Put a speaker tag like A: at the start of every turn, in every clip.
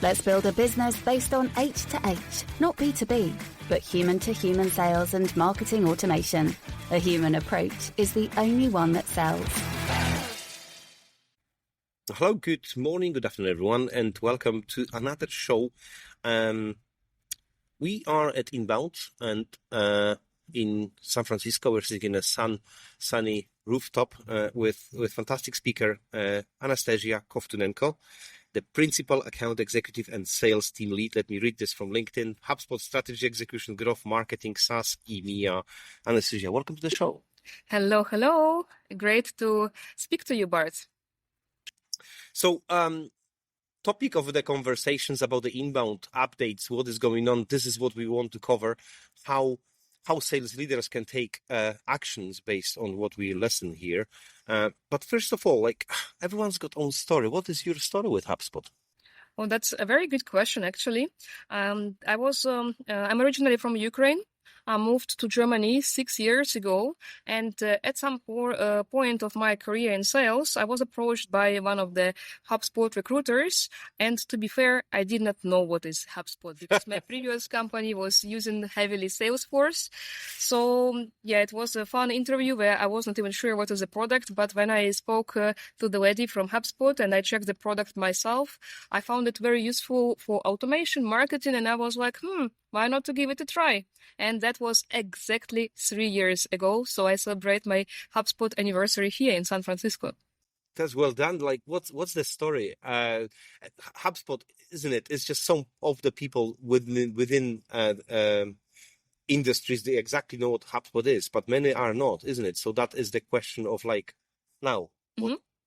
A: Let's build a business based on H2H, not B2B, but human-to-human sales and marketing automation. A human approach is the only one that sells.
B: Hello, good morning, good afternoon, everyone, and welcome to another show. We are at Inbound, and in San Francisco, we're sitting in a sunny rooftop with fantastic speaker, Anastasiia Kovtunenko, the Principal Account Executive and Sales Team Lead. Let me read this from LinkedIn. HubSpot Strategy Execution, Growth Marketing, SaaS, EMEA. Anastasiia, welcome to the show.
C: Hello. Great to speak to you, Bart.
B: So, topic of the conversations about the inbound updates, what is going on, this is what we want to cover, how sales leaders can take actions based on what we listen here. But first of all, everyone's got own story. What is your story with HubSpot?
C: Well, that's a very good question, actually. I'm originally from Ukraine. I moved to Germany 6 years ago, and at some point of my career in sales, I was approached by one of the HubSpot recruiters, and to be fair, I did not know what is HubSpot because my previous company was using heavily Salesforce. So, it was a fun interview where I wasn't even sure what is the product, but when I spoke to the lady from HubSpot and I checked the product myself, I found it very useful for automation, marketing, and I was like, why not to give it a try? And that was exactly 3 years ago. So I celebrate my HubSpot anniversary here in San Francisco.
B: That's well done. What's the story? HubSpot, isn't it? It's just some of the people within industries, they exactly know what HubSpot is, but many are not, isn't it? So that is the question of now,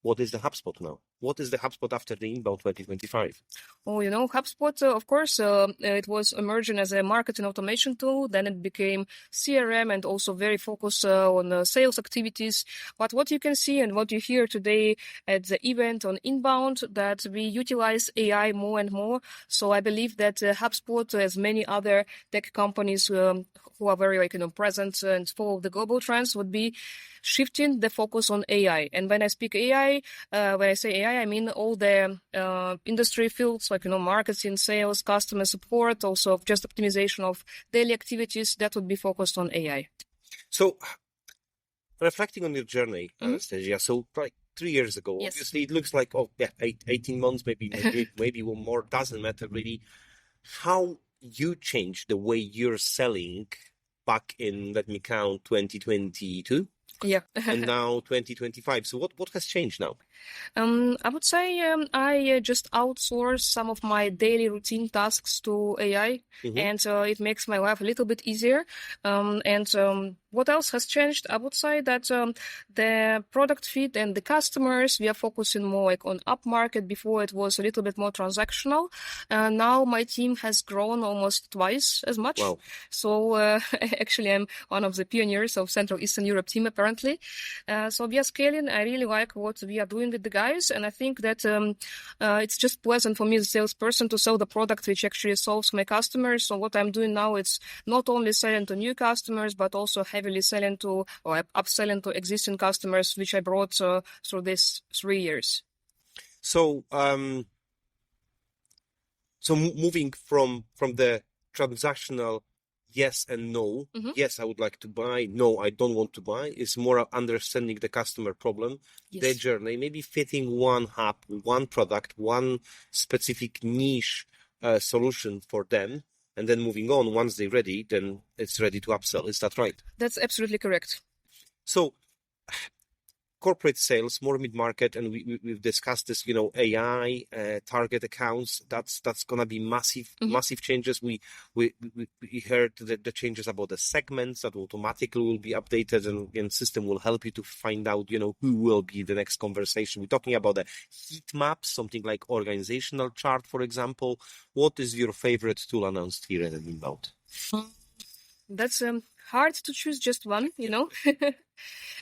B: what is the HubSpot now? What is the HubSpot after the Inbound 2025?
C: Oh, HubSpot, of course, it was emerging as a marketing automation tool. Then it became CRM and also very focused on sales activities. But what you can see and what you hear today at the event on Inbound, that we utilize AI more and more. So I believe that HubSpot, as many other tech companies who are very present and follow the global trends, would be shifting the focus on AI. And when I speak AI, when I say AI, I mean all the industry fields like, marketing, sales, customer support, also just optimization of daily activities that would be focused on AI.
B: So reflecting on your journey, Anastasiia, so 3 years ago,
C: yes.
B: Obviously it looks like, 18 months, maybe one more, doesn't matter really. How you changed the way you're selling back in, let me count, 2022?
C: Yeah.
B: And now 2025. So what has changed now?
C: I would say I just outsource some of my daily routine tasks to AI, and it makes my life a little bit easier. What else has changed? I would say that the product fit and the customers, we are focusing more on upmarket. Before it was a little bit more transactional. Now my team has grown almost twice as much.
B: Wow.
C: So actually I'm one of the pioneers of Central Eastern Europe team apparently. So we are scaling. I really like what we are doing with the guys, and I think that it's just pleasant for me as a salesperson to sell the product which actually solves my customers. So what I'm doing now, it's not only selling to new customers, but also heavily selling to or upselling to existing customers, which I brought through these 3 years.
B: So, moving from the transactional yes and no, yes, I would like to buy, no, I don't want to buy, is more understanding the customer problem, their journey, maybe fitting one hub, one product, one specific niche solution for them, and then moving on. Once they're ready, then it's ready to upsell. Is that right? That's
C: absolutely correct.
B: So corporate sales, more mid-market, and we've discussed this, AI, target accounts, that's going to be massive changes. We heard the changes about the segments that automatically will be updated, and system will help you to find out, who will be the next conversation. We're talking about the heat maps, something like organizational chart, for example. What is your favorite tool announced here at Inbound?
C: That's hard to choose just one,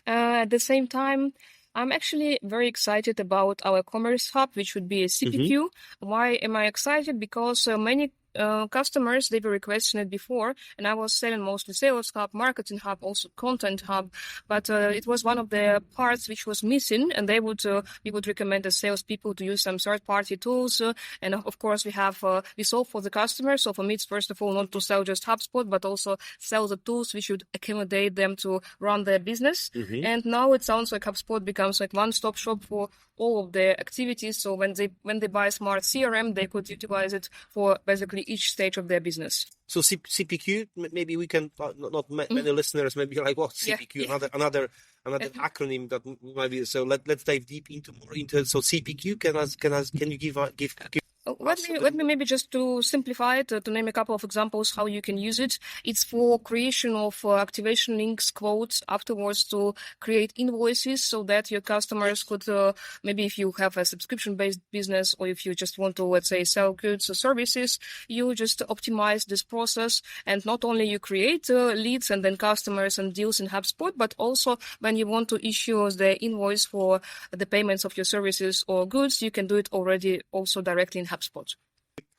C: At the same time, I'm actually very excited about our Commerce Hub, which would be a CPQ. Why am I excited? Because many customers, they were requesting it before, and I was selling mostly Sales Hub, Marketing Hub, also Content Hub, but it was one of the parts which was missing, and we would recommend the salespeople to use some third-party tools, and of course we solve for the customer. So for me, it's first of all not to sell just HubSpot, but also sell the tools which should accommodate them to run their business. Mm-hmm. And now it sounds like HubSpot becomes like one-stop shop for all of their activities. So when they buy smart CRM, they could utilize it for basically each stage of their business.
B: So CPQ, maybe we can not many listeners maybe like, what CPQ? Yeah. Another acronym that might be. So let's dive deep into it. So CPQ, can you give
C: Let me maybe just to simplify it, to name a couple of examples how you can use it. It's for creation of activation links, quotes, afterwards to create invoices so that your customers could, maybe if you have a subscription-based business or if you just want to, let's say, sell goods or services, you just optimize this process. And not only you create leads and then customers and deals in HubSpot, but also when you want to issue the invoice for the payments of your services or goods, you can do it already also directly in HubSpot.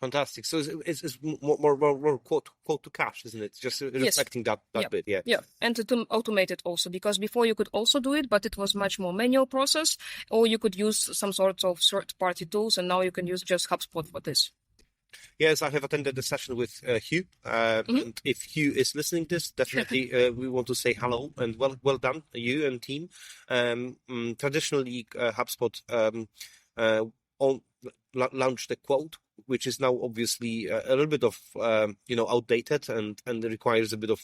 B: Fantastic. So it's more quote to cash, isn't it? Just reflecting that bit. Yeah.
C: Yeah. And to automate it also, because before you could also do it, but it was much more manual process, or you could use some sort of third-party tools, and now you can use just HubSpot for this.
B: Yes, I have attended the session with Hugh. And if Hugh is listening to this, definitely we want to say hello and well done, you and team. Traditionally, HubSpot launched a quote, which is now obviously a little bit of outdated and requires a bit of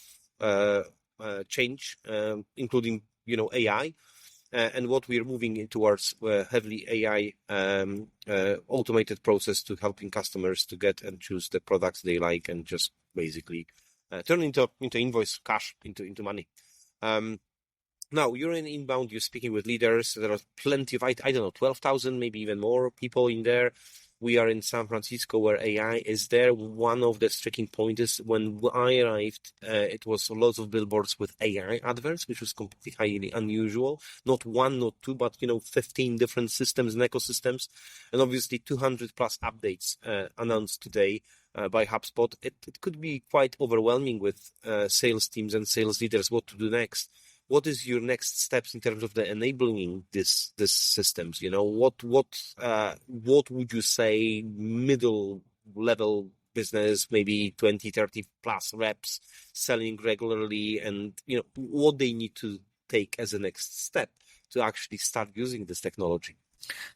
B: change, including AI. And what we're moving towards heavily AI automated process to helping customers to get and choose the products they like and just basically turn into invoice cash into money. Now, you're in inbound, you're speaking with leaders. There are plenty of, 12,000, maybe even more people in there. We are in San Francisco where AI is there. One of the sticking points is when I arrived, it was lots of billboards with AI adverts, which was completely highly unusual. Not one, not two, but 15 different systems and ecosystems. And obviously 200 plus updates announced today by HubSpot. It could be quite overwhelming with sales teams and sales leaders what to do next. What is your next steps in terms of the enabling this systems? What would you say middle level business, maybe 20, 30 plus reps selling regularly, and what they need to take as a next step to actually start using this technology?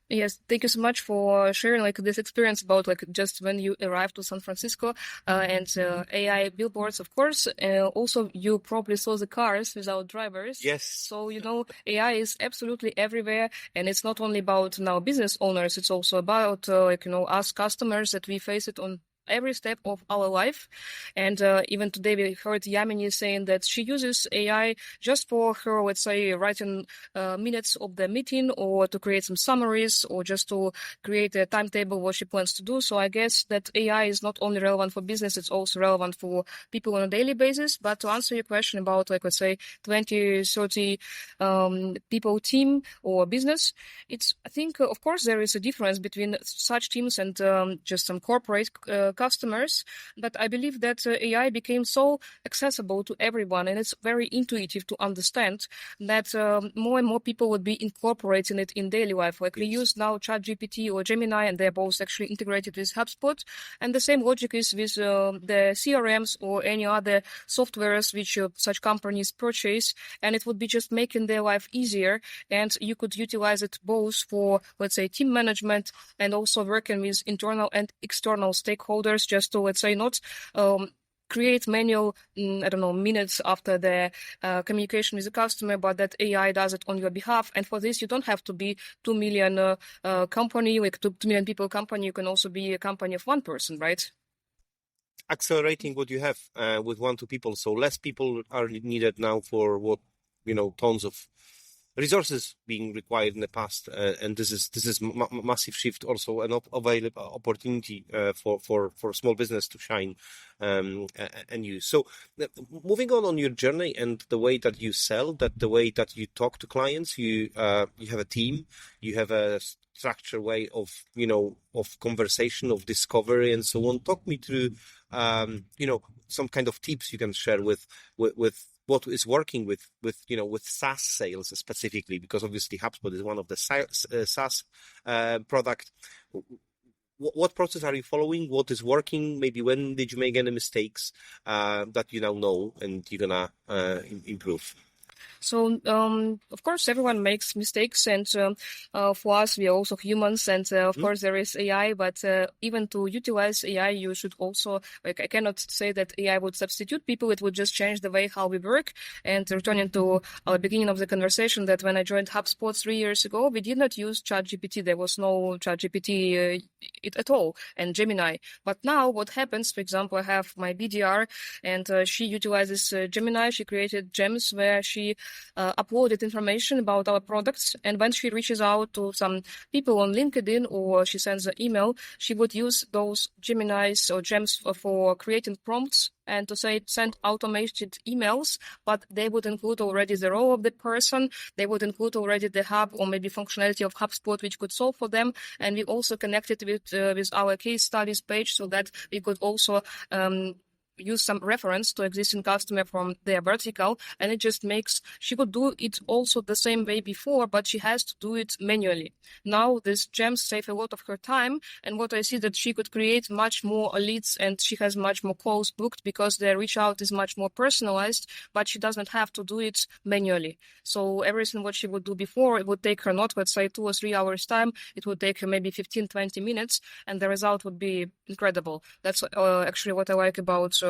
C: Yes, thank you so much for sharing this experience about just when you arrived to San Francisco and AI billboards, of course. Also, you probably saw the cars without drivers.
B: Yes.
C: So, AI is absolutely everywhere, and it's not only about now business owners, it's also about, us customers that we face it on every step of our life. And even today we heard Yamini saying that she uses AI just for her, let's say, writing minutes of the meeting or to create some summaries or just to create a timetable what she plans to do. So I guess that AI is not only relevant for business, it's also relevant for people on a daily basis. But to answer your question about, let's say, 20, 30 people team or business, I think, of course, there is a difference between such teams and just some corporate customers, but I believe that AI became so accessible to everyone and it's very intuitive to understand that more and more people would be incorporating it in daily life. We use now ChatGPT or Gemini, and they're both actually integrated with HubSpot. And the same logic is with the CRMs or any other softwares which such companies purchase, and it would be just making their life easier. And you could utilize it both for, let's say, team management and also working with internal and external stakeholders, just to, let's say, not create manual, minutes after the communication with the customer, but that AI does it on your behalf. And for this, you don't have to be 2 million company, 2 million people company. You can also be a company of one person, right?
B: Accelerating what you have with 1-2 people. So less people are needed now for what, tons of resources being required in the past, and this is massive shift, also an available opportunity for small business to shine and use. So moving on your journey and the way that you sell, the way that you talk to clients, you have a team, you have a structured way of, of conversation, of discovery and so on. Talk me through, some kind of tips you can share with what is working with SaaS sales specifically, because obviously HubSpot is one of the SaaS product. What process are you following? What is working? Maybe when did you make any mistakes that you now know and you're gonna improve?
C: So, of course, everyone makes mistakes, and for us, we are also humans, and of course, there is AI, but even to utilize AI, you should also, I cannot say that AI would substitute people, it would just change the way how we work. And returning to our beginning of the conversation, that when I joined HubSpot 3 years ago, we did not use ChatGPT. There was no ChatGPT at all, and Gemini. But now what happens, for example, I have my BDR, and she utilizes Gemini. She created gems where she uploaded information about our products, and when she reaches out to some people on LinkedIn or she sends an email, she would use those Geminis or gems for creating prompts and to say send automated emails, but they would include already the role of the person, they would include already the hub or maybe functionality of HubSpot which could solve for them, and we also connected with our case studies page so that we could also use some reference to existing customer from their vertical, and it just makes, she could do it also the same way before, but she has to do it manually. Now these gems save a lot of her time, and what I see that she could create much more leads and she has much more calls booked because their reach out is much more personalized, but she doesn't have to do it manually. So everything what she would do before, it would take her not, let's say 2 or 3 hours time, it would take her maybe 15-20 minutes, and the result would be incredible. That's actually what I like about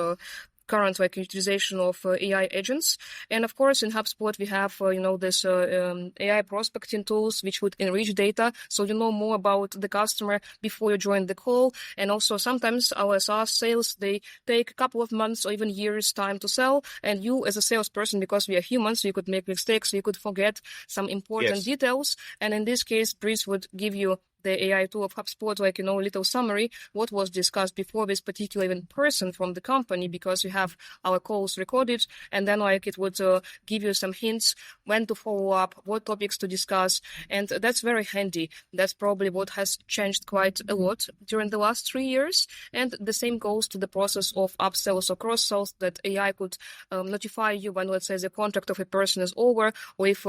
C: current utilization of AI agents. And of course, in HubSpot, we have, this AI prospecting tools, which would enrich data. So you know more about the customer before you join the call. And also sometimes our SaaS sales, they take a couple of months or even years time to sell. And you as a salesperson, because we are humans, you could make mistakes, you could forget some important details. And in this case, Breeze would give you the AI tool of HubSpot, like, a little summary, what was discussed before this particular even person from the company, because we have our calls recorded, and then it would give you some hints when to follow up, what topics to discuss, and that's very handy. That's probably what has changed quite a lot during the last 3 years, and the same goes to the process of upsells or cross-sells, that AI could notify you when, let's say, the contract of a person is over, or if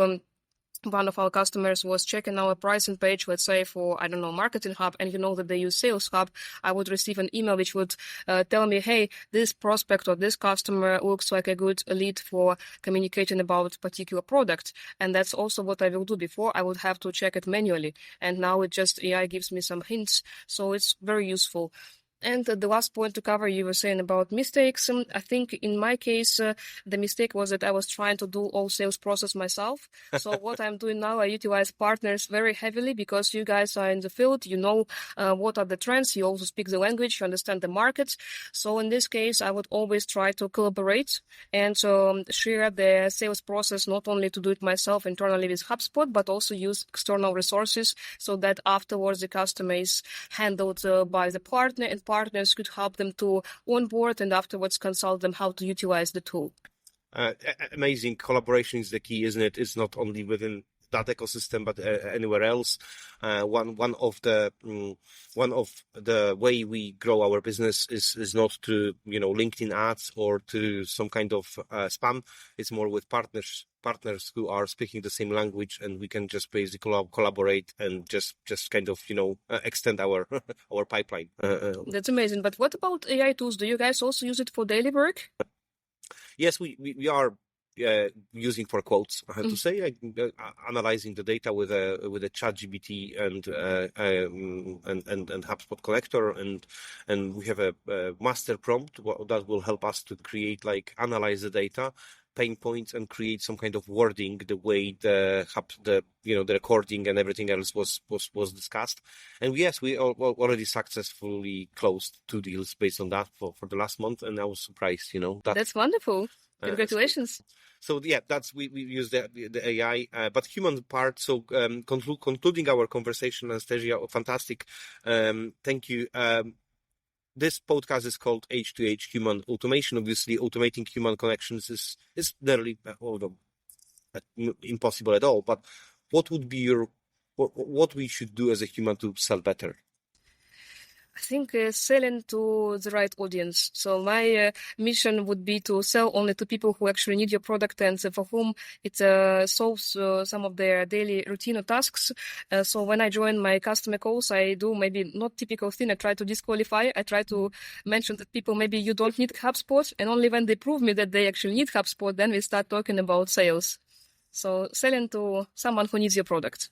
C: one of our customers was checking our pricing page, let's say for, Marketing Hub, and that they use Sales Hub, I would receive an email which would tell me, hey, this prospect or this customer looks like a good lead for communicating about particular product. And that's also what I will do. Before, I would have to check it manually. And now it just, AI gives me some hints. So it's very useful. And the last point to cover, you were saying about mistakes. I think in my case, the mistake was that I was trying to do all sales process myself. So what I'm doing now, I utilize partners very heavily, because you guys are in the field, what are the trends, you also speak the language, you understand the market. So in this case, I would always try to collaborate and share the sales process, not only to do it myself internally with HubSpot, but also use external resources so that afterwards the customer is handled by the partner, and partners could help them to onboard and afterwards consult them how to utilize the tool.
B: Amazing. Collaboration is the key, isn't it? It's not only within that ecosystem, but anywhere else. One of the way we grow our business is not to LinkedIn ads or to some kind of spam. It's more with partners who are speaking the same language, and we can just basically collaborate and just kind of extend our pipeline.
C: That's amazing. But what about AI tools? Do you guys also use it for daily work?
B: Yes, we are using for quotes. I have to say, analyzing the data with a ChatGPT and HubSpot connector, and we have a master prompt that will help us to create, analyze the data, pain points, and create some kind of wording the way the recording and everything else was discussed. And yes, we already successfully closed 2 deals based on that for the last month, and I was surprised.
C: That's wonderful. Congratulations.
B: So yeah, we use the AI, but human part. So concluding our conversation, Anastasia, fantastic. Thank you. This podcast is called H2H Human Automation. Obviously, automating human connections is nearly impossible at all. But what would be your what we should do as a human to sell better?
C: I think selling to the right audience. So my mission would be to sell only to people who actually need your product and for whom it solves some of their daily routine or tasks. So when I join my customer calls, I do maybe not typical thing. I try to disqualify. I try to mention that people, maybe you don't need HubSpot. And only when they prove me that they actually need HubSpot, then we start talking about sales. So selling to someone who needs your product.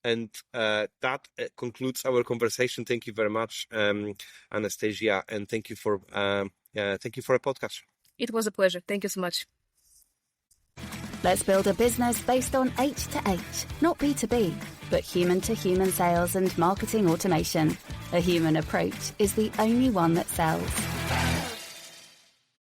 B: And that concludes our conversation. Thank you very much, Anastasiia, and thank you for a podcast.
C: It was a pleasure. Thank you so much.
A: Let's build a business based on H2H, not B2B, but human-to-human sales and marketing automation. A human approach is the only one that sells.